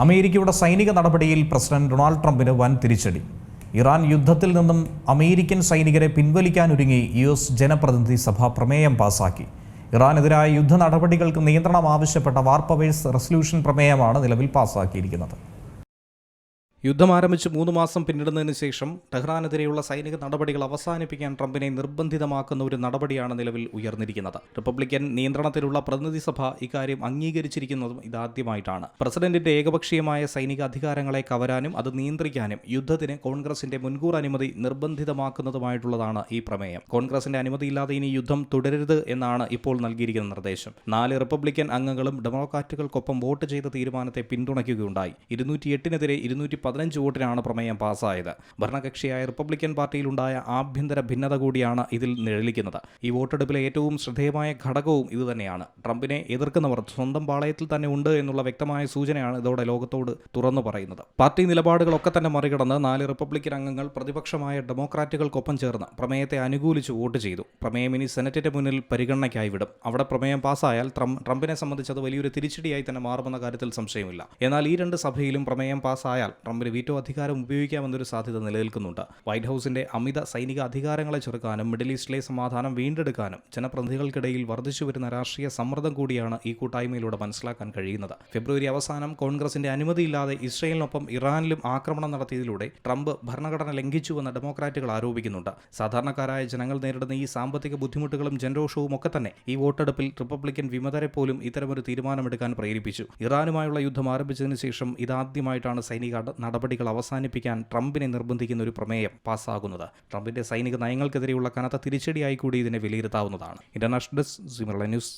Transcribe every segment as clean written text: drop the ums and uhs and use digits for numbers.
അമേരിക്കയുടെ സൈനിക നടപടിയിൽ പ്രസിഡന്റ് ഡൊണാൾഡ് ട്രംപിന് വൻ തിരിച്ചടി. ഇറാൻ യുദ്ധത്തിൽ നിന്നും അമേരിക്കൻ സൈനികരെ പിൻവലിക്കാനൊരുങ്ങി US ജനപ്രതിനിധി സഭ പ്രമേയം പാസാക്കി. ഇറാനെതിരായ യുദ്ധ നടപടികൾക്ക് നിയന്ത്രണം ആവശ്യപ്പെട്ട വാർ പവേഴ്സ് റെസല്യൂഷൻ പ്രമേയമാണ് നിലവിൽ പാസാക്കിയിരിക്കുന്നത്. യുദ്ധം ആരംഭിച്ച് 3 മാസം പിന്നിടുന്നതിന് ശേഷം ടെഹ്റാനെതിരെയുള്ള സൈനിക നടപടികൾ അവസാനിപ്പിക്കാൻ ട്രംപിനെ നിർബന്ധിതമാക്കുന്ന ഒരു നടപടിയാണ് നിലവിൽ ഉയർന്നിരിക്കുന്നത്. റിപ്പബ്ലിക്കൻ നിയന്ത്രണത്തിലുള്ള പ്രതിനിധി സഭ ഇക്കാര്യം അംഗീകരിച്ചിരിക്കുന്നതും ഇതാദ്യമായിട്ടാണ്. പ്രസിഡന്റിന്റെ ഏകപക്ഷീയമായ സൈനിക അധികാരങ്ങളെ കവരാനും അത് നിയന്ത്രിക്കാനും യുദ്ധത്തിന് കോൺഗ്രസിന്റെ മുൻകൂർ അനുമതി നിർബന്ധിതമാക്കുന്നതുമായിട്ടുള്ളതാണ് ഈ പ്രമേയം. കോൺഗ്രസിന്റെ അനുമതിയില്ലാതെ ഇനി യുദ്ധം തുടരരുത് എന്നാണ് ഇപ്പോൾ നൽകിയിരിക്കുന്ന നിർദ്ദേശം. 4 റിപ്പബ്ലിക്കൻ അംഗങ്ങളും ഡെമോക്രാറ്റുകൾക്കൊപ്പം വോട്ട് ചെയ്ത തീരുമാനത്തെ പിന്തുണയ്ക്കുകയുണ്ടായി. 208-നെതിരെ 215 വോട്ടിനാണ് പ്രമേയം പാസ്സായത്. ഭരണകക്ഷിയായ റിപ്പബ്ലിക്കൻ പാർട്ടിയിലുണ്ടായ ആഭ്യന്തര ഭിന്നത കൂടിയാണ് ഇതിൽ നിഴലിക്കുന്നത്. ഈ വോട്ടെടുപ്പിലെ ഏറ്റവും ശ്രദ്ധേയമായ ഘടകവും ഇതുതന്നെയാണ്. ട്രംപിനെ എതിർക്കുന്നവർ സ്വന്തം പാളയത്തിൽ തന്നെ ഉണ്ട് എന്നുള്ള വ്യക്തമായ സൂചനയാണ് ഇതോടെ ലോകത്തോട് തുറന്നു പറയുന്നത്. പാർട്ടി നിലപാടുകളൊക്കെ തന്നെ മറികടന്ന് 4 റിപ്പബ്ലിക്കൻ അംഗങ്ങൾ പ്രതിപക്ഷമായ ഡെമോക്രാറ്റുകൾക്കൊപ്പം ചേർന്ന് പ്രമേയത്തെ അനുകൂലിച്ച് വോട്ട് ചെയ്തു. പ്രമേയം ഇനി സെനറ്റിന്റെ മുന്നിൽ പരിഗണനയ്ക്കായി വിടും. അവിടെ പ്രമേയം പാസ്സായാൽ ട്രംപിനെ സംബന്ധിച്ചത് വലിയൊരു തിരിച്ചടിയായി തന്നെ മാറുമെന്ന കാര്യത്തിൽ സംശയമില്ല. എന്നാൽ ഈ 2 സഭയിലും പ്രമേയം പാസ്സായാൽ ട്രംപിന് വീറ്റോ അധികാരം ഉപയോഗിക്കാമെന്നൊരു സാധ്യത നിലനിൽക്കുന്നുണ്ട്. വൈറ്റ് ഹൌസിന്റെ അമിത സൈനിക അധികാരങ്ങളെ ചെറുക്കാനും മിഡിൽ ഈസ്റ്റിലെ സമാധാനം വീണ്ടെടുക്കാനും ജനപ്രതിനിധികൾക്കിടയിൽ വർദ്ധിച്ചുവരുന്ന രാഷ്ട്രീയ സമ്മർദ്ദം കൂടിയാണ് ഈ കൂട്ടായ്മയിലൂടെ മനസ്സിലാക്കാൻ കഴിയുന്നത്. ഫെബ്രുവരി അവസാനം കോൺഗ്രസിന്റെ അനുമതിയില്ലാതെ ഇസ്രയേലിനൊപ്പം ഇറാനിലും ആക്രമണം നടത്തിയതിലൂടെ ട്രംപ് ഭരണഘടന ലംഘിച്ചുവെന്ന് ഡെമോക്രാറ്റുകൾ ആരോപിക്കുന്നുണ്ട്. സാധാരണക്കാരായ ജനങ്ങൾ നേരിടുന്ന ഈ സാമ്പത്തിക ബുദ്ധിമുട്ടുകളും ജനരോഷവും ഒക്കെ തന്നെ ഈ വോട്ടെടുപ്പിൽ റിപ്പബ്ലിക്കൻ വിമതരെ പോലും ഇത്തരമൊരു തീരുമാനമെടുക്കാൻ പ്രേരിപ്പിച്ചു. ഇറാനുമായുള്ള യുദ്ധം ആരംഭിച്ചതിന് ശേഷം ഇതാദ്യമായിട്ടാണ് സൈനിക നടപടികൾ അവസാനിപ്പിക്കാൻ ട്രംപിനെ നിർബന്ധിക്കുന്ന ഒരു പ്രമേയം പാസ്സാകുന്നത്. ട്രംപിന്റെ സൈനിക നയങ്ങൾക്കെതിരെയുള്ള കനത്ത തിരിച്ചടിയായി കൂടി ഇതിനെ വിലയിരുത്താവുന്നതാണ്. International desk, Zee Malayalam news.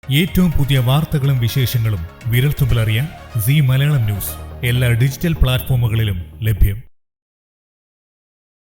ഏറ്റവും പുതിയ വാർത്തകളും വിശേഷങ്ങളും വിരൽത്തുമ്പിലറിയാൻ സി മലയാളം ന്യൂസ് എല്ലാ ഡിജിറ്റൽ പ്ലാറ്റ്ഫോമുകളിലും ലഭ്യം.